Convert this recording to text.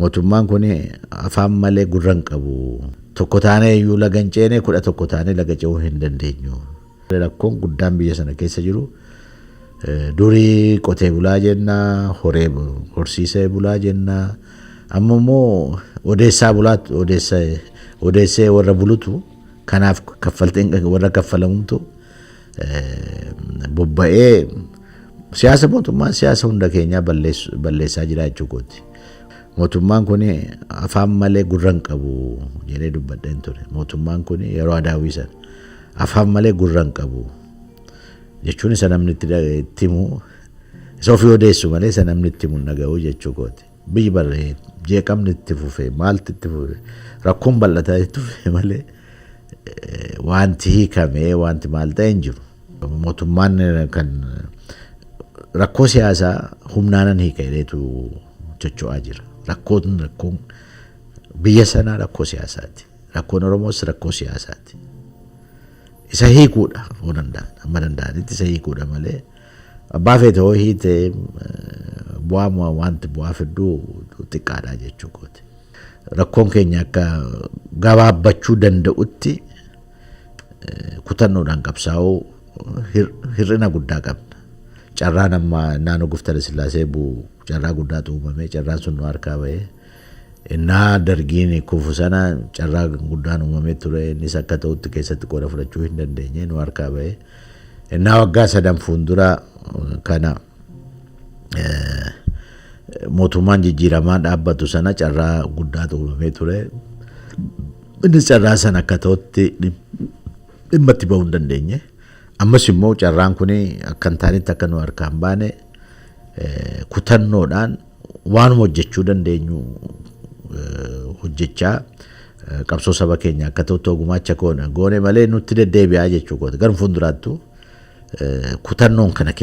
mootummaan kun afaan malee gurra hin qabu. Tokko taanee iyyuu laga hin ceene 11 taanee laga ce'uu hin dandeenyu. Rakkoon guddaan biyya sana keessa jiru durii qotee bulaa jenna, horsiisee bulaa jenna. Amma immoo odeessaa bulaatu odeessee warra bulutu kanaaf kaffaltiin warra kaffalamutu bobba'ee siyaasa mootummaan siyaasa hunda keenyaa balleessaa jira jechuukooti. Mootummaan kun afaan malee gurra hin qabu jedhee dubbadheen ture. Mootummaan kun yeroo adaawisan afaan malee gurra hin qabu jechuun isa namni itti himu isa ofii odeessu malee isa namni itti himu naga'u jechuukooti. Biyyi barree jeeqamni itti fufee maalti itti fufee rakkoon bal'ataa itti fufee malee wanti hiikamee wanti maal ta'e hin jiru. Mootummaan kan rakkoo siyaasaa humnaanan hiikeetu jechu'aa jira. Rakkoon biyya sanaa rakkoo siyaasaati. Rakkoon Oromoos rakkoo siyaasaati. Isa hiikuudha hoo danda'an amma danda'anitti isa hiikuudha malee abbaa feete hoo hiitee bu'aa wanti bu'aa fidduu xiqqaadha jechuukooti. Rakkoon keenya akka gabaabbachuu danda'utti kutannoodhaan qabsaa'uu hir'ina guddaa qabna. Carraan amma naannoo Guftar Sillaasee carraa guddaatu uumamee carraan sun nu harkaa bahee innaa dargiin kufu sana carraa guddaan uumamee ture innis akka ta'utti keessatti qooda fudhachuu hin dandeenye nu harkaa bahee innaa waggaa 3 fuuldura kana mootummaan jijjiiramaa dhaabbatu sana carraa guddaatu uumamee ture innis carraa sana akka ta'utti dhimma itti bahuu hin dandeenye. Ammas immoo carraan kun akka hin taanetti akka nu harkaa hin baane kutannoodhaan waan hojjechuu dandeenyu hojjechaa qabsoo saba keenya akka ta'utti ogumaacha goone malee nutti deddeebi'aa jechuudha. Garuu fuulduraattu kutannoon kana